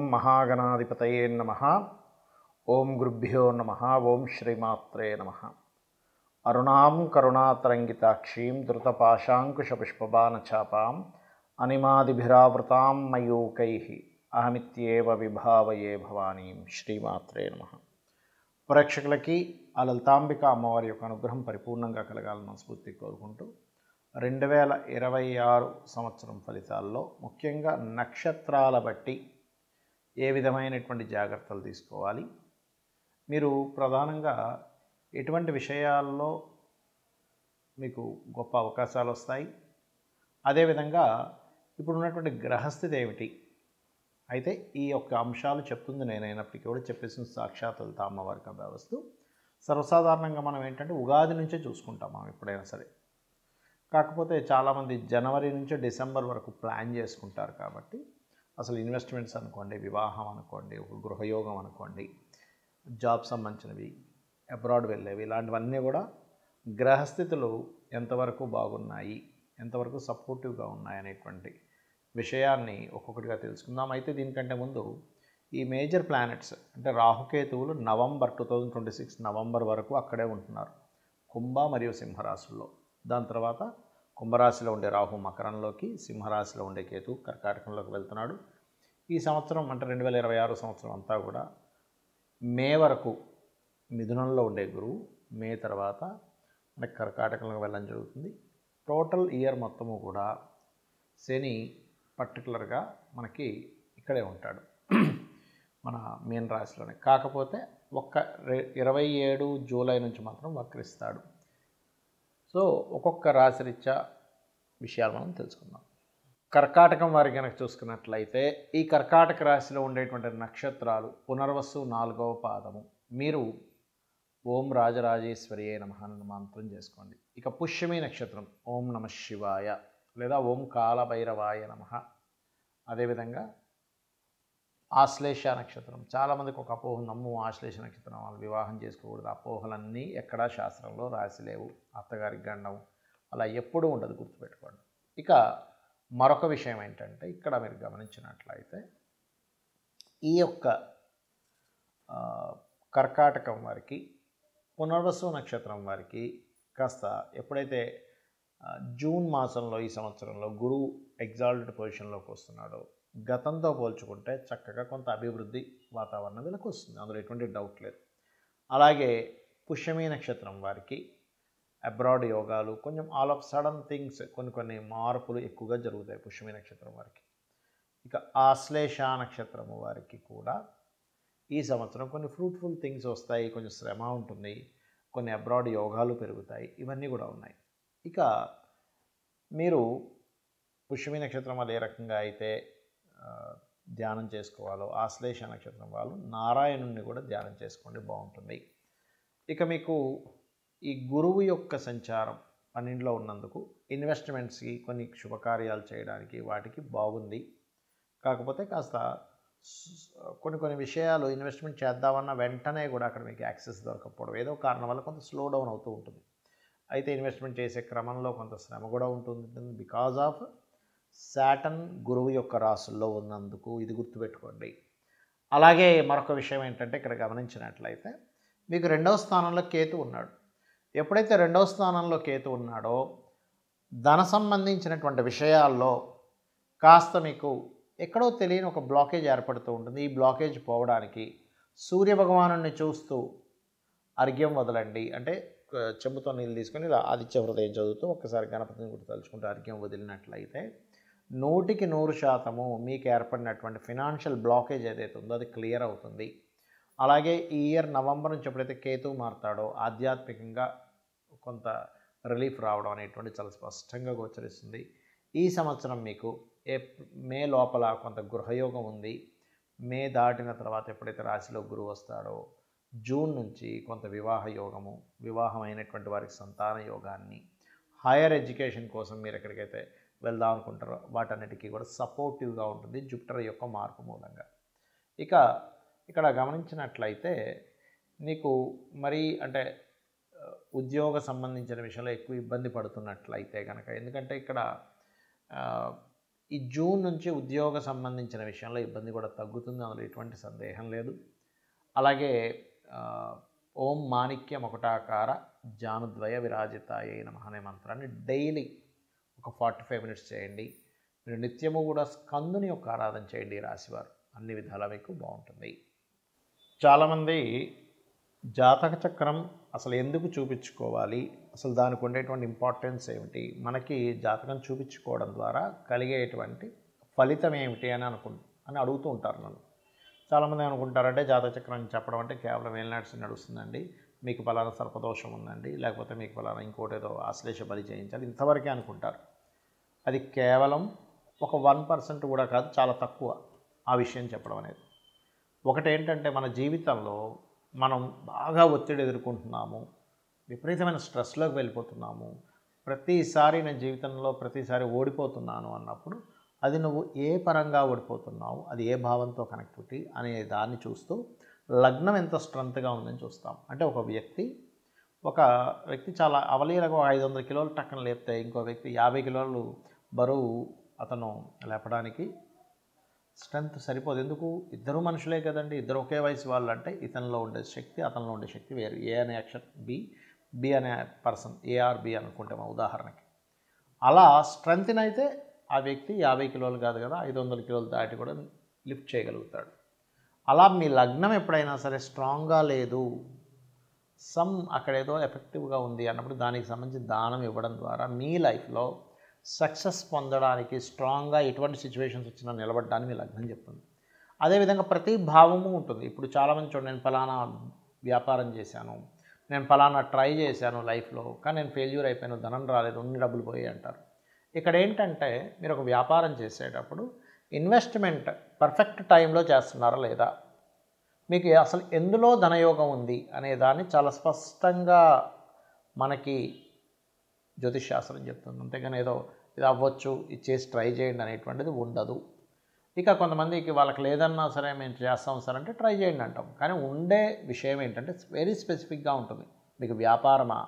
ఓం మహాగణాధిపతయే నమః. ఓం గురుభ్యో నమః. ఓం శ్రీమాత్రే నమః. అరుణాం కరుణాతరంగితాక్షీం ధృతపాశాంకుశపుష్పబాణచాపాం అనిమాదిభిరావృతాం మయూకైః అహమిత్యేవ విభావయే భవానీం. శ్రీమాత్రే నమః. ప్రేక్షకులకి ఆ లలితాంబిక అమ్మవారి యొక్క అనుగ్రహం పరిపూర్ణంగా కలగాలని మనస్ఫూర్తిగా కోరుకుంటూ 2026 సంవత్సరం ఫలితాల్లో ముఖ్యంగా నక్షత్రాల బట్టి ఏ విధమైనటువంటి జాగ్రత్తలు తీసుకోవాలి, మీరు ప్రధానంగా ఎటువంటి విషయాల్లో మీకు గొప్ప అవకాశాలు వస్తాయి, అదేవిధంగా ఇప్పుడున్నటువంటి గ్రహస్థితి ఏమిటి. అయితే ఈ యొక్క అంశాలు చెప్తుంది నేనైనప్పటికీ కూడా చెప్పేసిన సాక్షాత్ లలిత అమ్మవారికి అభ్యవస్తు. సర్వసాధారణంగా మనం ఏంటంటే ఉగాది నుంచే చూసుకుంటాం మనం ఎప్పుడైనా సరే. కాకపోతే చాలామంది జనవరి నుంచి డిసెంబర్ వరకు ప్లాన్ చేసుకుంటారు కాబట్టి అసలు ఇన్వెస్ట్మెంట్స్ అనుకోండి, వివాహం అనుకోండి, ఒక గృహయోగం అనుకోండి, జాబ్ సంబంధించినవి, అబ్రాడ్ వెళ్ళేవి, ఇలాంటివన్నీ కూడా గ్రహస్థితులు ఎంతవరకు బాగున్నాయి, ఎంతవరకు సపోర్టివ్గా ఉన్నాయి అనేటువంటి విషయాన్ని ఒక్కొక్కటిగా తెలుసుకుందాం. అయితే దీనికంటే ముందు ఈ మేజర్ ప్లానెట్స్ అంటే రాహుకేతువులు నవంబర్ 2026 నవంబర్ వరకు అక్కడే ఉంటున్నారు, కుంభ మరియు సింహరాశుల్లో. దాని తర్వాత కుంభరాశిలో ఉండే రాహు మకరంలోకి, సింహరాశిలో ఉండే కేతు కర్కాటకంలోకి వెళ్తున్నాడు. ఈ సంవత్సరం అంటే 2026 సంవత్సరం అంతా కూడా మే వరకు మిథునంలో ఉండే గురువు మే తర్వాత మనకి కర్కాటకంలోకి వెళ్ళడం జరుగుతుంది. టోటల్ ఇయర్ మొత్తము కూడా శని పర్టికులర్గా మనకి ఇక్కడే ఉంటాడు మన మీన రాశిలోనే. కాకపోతే 27 జూలై నుంచి మాత్రం వక్రిస్తాడు. సో ఒక్కొక్క రాశి రీత్యా విషయాలు మనం తెలుసుకుందాం. కర్కాటకం వారి కనుక చూసుకున్నట్లయితే ఈ కర్కాటక రాశిలో ఉండేటువంటి నక్షత్రాలు పునర్వసు 4వ పాదము. మీరు ఓం రాజరాజేశ్వరియే నమః అన్న మంత్రం చేసుకోండి. ఇక పుష్యమి నక్షత్రం ఓం నమ శివాయ లేదా ఓం కాలభైరవాయ నమః. అదేవిధంగా ఆశ్లేష నక్షత్రం, చాలామందికి ఒక అపోహ, నమ్ము ఆశ్లేష నక్షత్రం వాళ్ళు వివాహం చేసుకోకూడదు. అపోహలన్నీ ఎక్కడా శాస్త్రంలో రాసి లేవు. అత్తగారికి గండం అలా ఎప్పుడూ ఉండదు, గుర్తుపెట్టుకోండి. ఇక మరొక విషయం ఏంటంటే ఇక్కడ మీరు గమనించినట్లయితే ఈ యొక్క కర్కాటకం వారికి పునర్వసు నక్షత్రం వారికి కాస్త ఎప్పుడైతే జూన్ మాసంలో ఈ సంవత్సరంలో గురువు ఎగ్జాల్టెడ్ పొజిషన్లోకి వస్తున్నాడో గతంతో పోల్చుకుంటే చక్కగా కొంత అభివృద్ధి వాతావరణం వీళ్ళకి వస్తుంది, అందులో ఎటువంటి డౌట్ లేదు. అలాగే పుష్యమి నక్షత్రం వారికి అబ్రాడ్ యోగాలు, కొంచెం ఆల్ ఆఫ్ సడన్ థింగ్స్, కొన్ని మార్పులు ఎక్కువగా జరుగుతాయి పుష్యమి నక్షత్రం వారికి. ఇక ఆశ్లేష నక్షత్రము వారికి కూడా ఈ సంవత్సరం కొన్ని ఫ్రూట్ఫుల్ థింగ్స్ వస్తాయి, కొంచెం శ్రమ ఉంటుంది, కొన్ని అబ్రాడ్ యోగాలు పెరుగుతాయి, ఇవన్నీ కూడా ఉన్నాయి. ఇక మీరు పుష్యమి నక్షత్రం వాళ్ళు ఏ రకంగా అయితే ధ్యానం చేసుకోవాలో ఆశ్లేష నక్షత్రం వాళ్ళు నారాయణుణ్ణి కూడా ధ్యానం చేసుకోండి, బాగుంటుంది. ఇక మీకు ఈ గురువు యొక్క సంచారం 12లో ఉన్నందుకు ఇన్వెస్ట్మెంట్స్కి, కొన్ని శుభకార్యాలు చేయడానికి వాటికి బాగుంది. కాకపోతే కాస్త కొన్ని విషయాలు ఇన్వెస్ట్మెంట్ చేద్దామన్న వెంటనే కూడా అక్కడ మీకు యాక్సెస్ దొరకకపోవడం, ఏదో కారణం వల్ల కొంత స్లో డౌన్ అవుతూ ఉంటుంది. అయితే ఇన్వెస్ట్మెంట్ చేసే క్రమంలో కొంత శ్రమ కూడా ఉంటుంది బికాజ్ ఆఫ్ శాటర్న్ గురువు యొక్క రాసుల్లో ఉన్నందుకు, ఇది గుర్తుపెట్టుకోండి. అలాగే మరొక విషయం ఏంటంటే ఇక్కడ గమనించినట్లయితే మీకు 2వ స్థానంలో కేతు ఉన్నాడు. ఎప్పుడైతే 2వ స్థానంలో కేతు ఉన్నాడో ధన సంబంధించినటువంటి విషయాల్లో కాస్త మీకు ఎక్కడో తెలియని ఒక బ్లాకేజ్ ఏర్పడుతూ ఉంటుంది. ఈ బ్లాకేజ్ పోవడానికి సూర్యభగవానుడిని చూస్తూ అర్ఘ్యం వదలండి. అంటే చెంబుతో నీళ్ళు తీసుకొని ఇలా ఆదిత్య హృదయం చదువుతూ ఒక్కసారి గణపతిని కూడా తలుచుకుంటూ అర్ఘ్యం వదిలినట్లయితే 100% మీకు ఏర్పడినటువంటి ఫినాన్షియల్ బ్లాకేజ్ ఏదైతే ఉందో అది క్లియర్ అవుతుంది. అలాగే ఈ ఇయర్ నవంబర్ నుంచి ఎప్పుడైతే కేతు మారుతాడో ఆధ్యాత్మికంగా కొంత రిలీఫ్ రావడం అనేటువంటి చాలా స్పష్టంగా గోచరిస్తుంది. ఈ సంవత్సరం మీకు మే లోపల కొంత గృహయోగం ఉంది. మే దాటిన తర్వాత ఎప్పుడైతే రాశిలో గురువు వస్తాడో జూన్ నుంచి కొంత వివాహ యోగము, వివాహమైనటువంటి వారికి సంతాన యోగాన్ని, హైయర్ ఎడ్యుకేషన్ కోసం మీరు ఎక్కడికైతే వెళ్దాం అనుకుంటారో వాటన్నిటికీ కూడా సపోర్టివ్గా ఉంటుంది జూపిటర్ యొక్క మార్పు మూలంగా. ఇక ఇక్కడ గమనించినట్లయితే నీకు మరి అంటే ఉద్యోగ సంబంధించిన విషయంలో ఎక్కువ ఇబ్బంది పడుతున్నట్లయితే కనుక, ఎందుకంటే ఇక్కడ ఈ జూన్ నుంచి ఉద్యోగ సంబంధించిన విషయంలో ఇబ్బంది కూడా తగ్గుతుంది, అందులో ఎటువంటి సందేహం లేదు. అలాగే ఓం మాణిక్యం ఒకటాకార జానుద్వయ విరాజితాయ నమః అనే మంత్రాన్ని డైలీ ఒక 45 మినిట్స్ చేయండి. మీరు నిత్యము కూడా స్కందుని యొక్క ఆరాధన చేయండి. ఈ రాశివారు అన్ని విధాలా మీకు బాగుంటుంది. చాలామంది జాతక చక్రం అసలు ఎందుకు చూపించుకోవాలి, అసలు దానికి ఉండేటువంటి ఇంపార్టెన్స్ ఏమిటి, మనకి జాతకం చూపించుకోవడం ద్వారా కలిగేటువంటి ఫలితం ఏమిటి అని అడుగుతూ ఉంటారు నన్ను. చాలామంది అనుకుంటారంటే జాతక చక్రం చెప్పడం అంటే కేవలం ఏలినాడ్స్ నడుస్తుందండి, మీకు పలానా సర్పదోషం ఉందండి, లేకపోతే మీకు పలానా ఇంకోటి ఏదో ఆశ్లేష బలి చేయించాలి, ఇంతవరకే అనుకుంటారు. అది కేవలం ఒక 1% కూడా కాదు, చాలా తక్కువ ఆ విషయం చెప్పడం అనేది. ఒకటేంటంటే మన జీవితంలో మనం బాగా ఒత్తిడి ఎదుర్కొంటున్నాము, విపరీతమైన స్ట్రెస్లోకి వెళ్ళిపోతున్నాము, ప్రతిసారి నేను జీవితంలో ప్రతిసారి ఓడిపోతున్నాను అన్నప్పుడు అది నువ్వు ఏ పరంగా ఓడిపోతున్నావు, అది ఏ భావంతో కనెక్టివిటీ అనే దాన్ని చూస్తూ లగ్నం ఎంత స్ట్రెంత్గా ఉందని చూస్తాం. అంటే ఒక వ్యక్తి చాలా అవలీలగా 500 కిలోలు టక్కన లేపితే ఇంకో వ్యక్తి 50 కిలోలు బరువు అతను లేపడానికి స్ట్రెంత్ సరిపోదు. ఎందుకు? ఇద్దరు మనుషులే కదండి, ఇద్దరు ఒకే వయసు వాళ్ళు. అంటే ఇతనిలో ఉండే శక్తి అతనిలో ఉండే శక్తి వేరు. ఏ అనే అక్షరం బి అనే పర్సన్ ఏఆర్బి అనుకుంటే మా ఉదాహరణకి అలా స్ట్రెంత్ని అయితే ఆ వ్యక్తి 50 కిలోలు కాదు కదా 500 కిలోలు దాటి కూడా లిఫ్ట్ చేయగలుగుతాడు. అలా మీ లగ్నం ఎప్పుడైనా సరే స్ట్రాంగ్గా లేదు, అక్కడేదో ఎఫెక్టివ్గా ఉంది అన్నప్పుడు దానికి సంబంధించి దానం ఇవ్వడం ద్వారా మీ లైఫ్లో సక్సెస్ పొందడానికి, స్ట్రాంగ్గా ఎటువంటి సిచ్యువేషన్స్ వచ్చినా నిలబడడానికి మీ లగ్నం చెప్తుంది. అదేవిధంగా ప్రతి భావము ఉంటుంది. ఇప్పుడు చాలామంది చూడండి, నేను ఫలానా వ్యాపారం చేశాను, నేను ఫలానా ట్రై చేశాను లైఫ్లో, కానీ నేను ఫెయిల్యూర్ అయిపోయాను, ధనం రాలేదు, ఉన్ని డబ్బులు పోయాయి అంటారు. ఇక్కడ ఏంటంటే మీరు ఒక వ్యాపారం చేసేటప్పుడు ఇన్వెస్ట్మెంట్ పర్ఫెక్ట్ టైంలో చేస్తున్నారా లేదా, మీకు అసలు ఎందులో ధనయోగం ఉంది అనే దాన్ని చాలా స్పష్టంగా మనకి జ్యోతిష్ శాస్త్రం చెప్తుంది. అంతేగాని ఏదో ఇది అవ్వచ్చు, ఇది చేసి ట్రై చేయండి అనేటువంటిది ఉండదు. ఇక కొంతమందికి వాళ్ళకి లేదన్నా సరే మేము చేస్తాం సార్ అంటే ట్రై చేయండి అంటాం. కానీ ఉండే విషయం ఏంటంటే వెరీ స్పెసిఫిక్గా ఉంటుంది. మీకు వ్యాపారమా,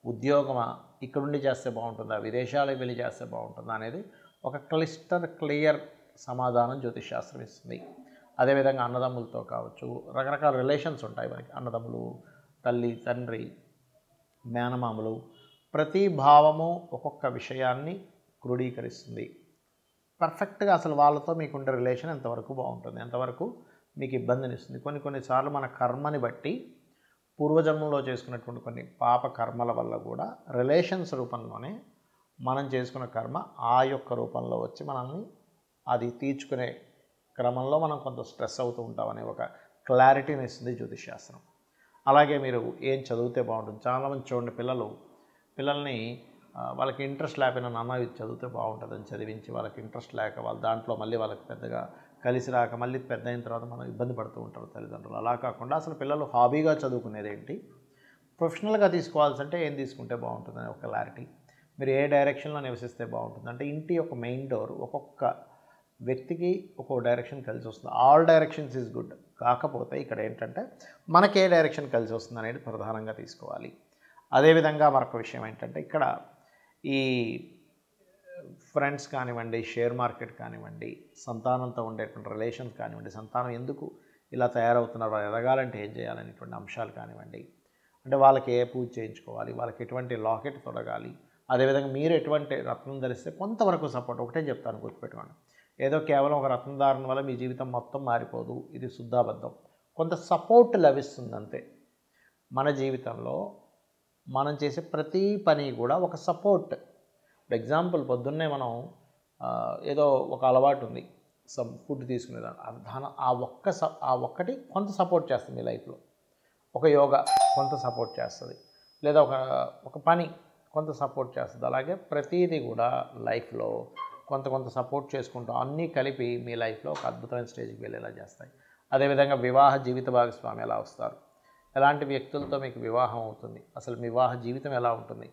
ఉద్యోగమా, ఇక్కడుండి చేస్తే బాగుంటుందా, విదేశాలకు వెళ్ళి చేస్తే బాగుంటుందా అనేది ఒక క్లియర్ సమాధానం జ్యోతిష్ శాస్త్రం ఇస్తుంది. అదేవిధంగా అన్నదమ్ములతో కావచ్చు, రకరకాల రిలేషన్స్ ఉంటాయి మనకి, అన్నదమ్ములు, తల్లి, తండ్రి, మేనమామలు, ప్రతి భావము ఒక్కొక్క విషయాన్ని క్రోడీకరిస్తుంది. పర్ఫెక్ట్గా అసలు వాళ్ళతో మీకుండే రిలేషన్ ఎంతవరకు బాగుంటుంది, ఎంతవరకు మీకు ఇబ్బందిని ఇస్తుంది. కొన్నిసార్లు మన కర్మని బట్టి పూర్వజన్మలో చేసుకున్నటువంటి కొన్ని పాప కర్మల వల్ల కూడా రిలేషన్స్ రూపంలోనే మనం చేసుకున్న కర్మ ఆ యొక్క రూపంలో వచ్చి మనల్ని అది తీర్చుకునే క్రమంలో మనం కొంత స్ట్రెస్ అవుతూ ఉంటామనే ఒక క్లారిటీని ఇస్తుంది జ్యోతిష్ శాస్త్రం. అలాగే మీరు ఏం చదివితే బాగుంటుంది. చాలామంది చూడండి, పిల్లల్ని వాళ్ళకి ఇంట్రెస్ట్ లేకపోయినా నాన్న ఇది చదివితే బాగుంటుందని చదివించి వాళ్ళకి ఇంట్రెస్ట్ లేక వాళ్ళు దాంట్లో మళ్ళీ వాళ్ళకి పెద్దగా కలిసి రాక మళ్ళీ పెద్ద అయిన తర్వాత మనం ఇబ్బంది పడుతూ ఉంటారు తల్లిదండ్రులు. అలా కాకుండా అసలు పిల్లలు హాబీగా చదువుకునేది ఏంటి, ప్రొఫెషనల్గా తీసుకోవాల్సి అంటే ఏం తీసుకుంటే బాగుంటుందని ఒక క్లారిటీ, మీరు ఏ డైరెక్షన్లో నివసిస్తే బాగుంటుంది అంటే ఇంటి యొక్క మెయిన్ డోర్ ఒక్కొక్క వ్యక్తికి ఒక్కొక్క డైరెక్షన్ కలిసి వస్తుంది. All directions is good. కాకపోతే ఇక్కడ ఏంటంటే మనకి ఏ డైరెక్షన్ కలిసి వస్తుంది అనేది ప్రధానంగా తీసుకోవాలి. అదేవిధంగా మరొక విషయం ఏంటంటే ఇక్కడ ఈ ఫ్రెండ్స్ కానివ్వండి, షేర్ మార్కెట్ కానివ్వండి, సంతానంతో ఉండేటువంటి రిలేషన్స్ కానివ్వండి, సంతానం ఎందుకు ఇలా తయారవుతున్నారు, వాళ్ళు ఎదగాలంటే ఏం చేయాలనేటువంటి అంశాలు కానివ్వండి, అంటే వాళ్ళకి ఏ పూజ చేయించుకోవాలి, వాళ్ళకి ఎటువంటి లాకెట్ తొడగాలి, అదేవిధంగా మీరు ఎటువంటి రత్నం ధరిస్తే కొంతవరకు సపోర్ట్. ఒకటే చెప్తాను, గుర్తుపెట్టుకోండి, ఏదో కేవలం ఒక రత్నం ధారణ వల్ల మీ జీవితం మొత్తం మారిపోదు, ఇది శుద్ధాబద్ధం. కొంత సపోర్ట్ లభిస్తుంది అంతే. మన జీవితంలో మనం చేసే ప్రతి పని కూడా ఒక సపోర్ట్. ఫర్ ఎగ్జాంపుల్ పొద్దున్నే మనం ఏదో ఒక అలవాటు ఉంది, ఫుడ్ తీసుకునేదాన్ని, ఆ ఒక్కటి కొంత సపోర్ట్ చేస్తుంది మీ లైఫ్లో. ఒక యోగా కొంత సపోర్ట్ చేస్తుంది, లేదా ఒక పని కొంత సపోర్ట్ చేస్తుంది. అలాగే ప్రతిదీ కూడా లైఫ్లో కొంత సపోర్ట్ చేసుకుంటూ అన్నీ కలిపి మీ లైఫ్లో ఒక అద్భుతమైన స్టేజ్కి వెళ్ళేలా చేస్తాయి. అదేవిధంగా వివాహ జీవిత భాగస్వామి ఎలా వస్తారు, ఎలాంటి వ్యక్తులతో మీకు వివాహం అవుతుంది, అసలు మీ వివాహ జీవితం ఎలా ఉంటుంది,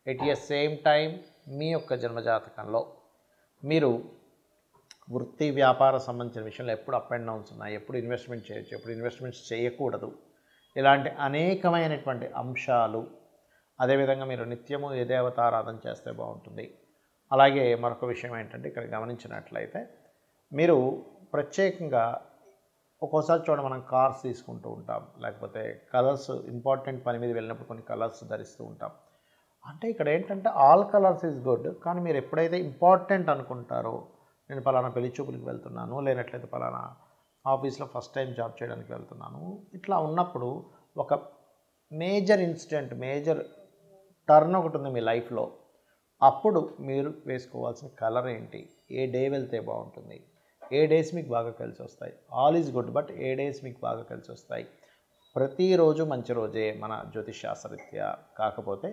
ఎట్ ఎ సేమ్ టైం మీ యొక్క జన్మజాతకంలో మీరు వృత్తి వ్యాపార సంబంధించిన విషయంలో ఎప్పుడు అప్ అండ్ డౌన్స్ ఉన్నాయి, ఎప్పుడు ఇన్వెస్ట్మెంట్ చేయొచ్చు, ఎప్పుడు ఇన్వెస్ట్మెంట్స్ చేయకూడదు, ఇలాంటి అనేకమైనటువంటి అంశాలు. అదేవిధంగా మీరు నిత్యము ఏ దేవతారాధన చేస్తే బాగుంటుంది, అలాగే మరొక విషయం ఏంటంటే ఇక్కడ గమనించినట్లయితే మీరు ప్రత్యేకంగా ఒక్కోసారి చూడ మనం కార్స్ తీసుకుంటూ ఉంటాం, లేకపోతే కలర్స్ ఇంపార్టెంట్ పని మీద వెళ్ళినప్పుడు కొన్ని కలర్స్ ధరిస్తూ ఉంటాం. అంటే ఇక్కడ ఏంటంటే ఆల్ కలర్స్ ఈజ్ గుడ్, కానీ మీరు ఎప్పుడైతే ఇంపార్టెంట్ అనుకుంటారో, నేను పలానా పెళ్లి చూపులకు వెళ్తున్నాను, లేనట్లయితే పలానా ఆఫీస్లో ఫస్ట్ టైం జాబ్ చేయడానికి వెళ్తున్నాను, ఇట్లా ఉన్నప్పుడు ఒక మేజర్ ఇన్సిడెంట్, మేజర్ టర్న్ ఒకటి ఉంది మీ లైఫ్లో, అప్పుడు మీరు వేసుకోవాల్సిన కలర్ ఏంటి, ఏ డే వెళ్తే బాగుంటుంది, ఏ డేస్ మీకు బాగా కలిసి వస్తాయి. All is good, but A days మీకు బాగా కలిసి వస్తాయి. ప్రతిరోజు మంచి రోజే మన జ్యోతిషాస్త్రరీత్యా, కాకపోతే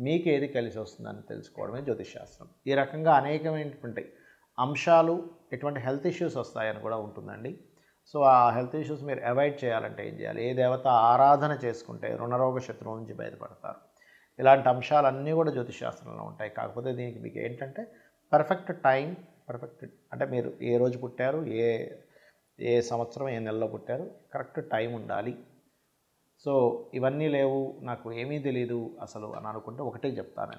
మీకు ఏది కలిసి వస్తుందని తెలుసుకోవడమే జ్యోతిషాస్త్రం. ఈ రకంగా అనేకమైనటువంటి అంశాలు, ఎటువంటి హెల్త్ ఇష్యూస్ వస్తాయని కూడా ఉంటుందండి. సో ఆ హెల్త్ ఇష్యూస్ మీరు అవాయిడ్ చేయాలంటే ఏం చేయాలి, ఏ దేవత ఆరాధన చేసుకుంటే రుణరోగ శత్రువు నుంచి బయటపడతారు, ఇలాంటి అంశాలన్నీ కూడా జ్యోతిషాస్త్రంలో ఉంటాయి. కాకపోతే దీనికి మీకు ఏంటంటే పర్ఫెక్ట్ టైం, పర్ఫెక్ట్ అంటే మీరు ఏ రోజు పుట్టారు, ఏ ఏ సంవత్సరం ఏ నెలలో పుట్టారు, కరెక్ట్ టైం ఉండాలి. సో ఇవన్నీ లేవు, నాకు ఏమీ తెలీదు అసలు అని అనుకుంటే ఒకటే చెప్తాను,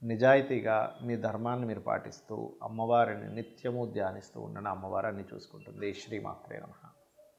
నిజాయితీగా మీ ధర్మాన్ని మీరు పాటిస్తూ అమ్మవారిని నిత్యము ధ్యానిస్తూ ఉండండి. అమ్మవారిని చూసుకుంటుంది. శ్రీమాత్రే నమః.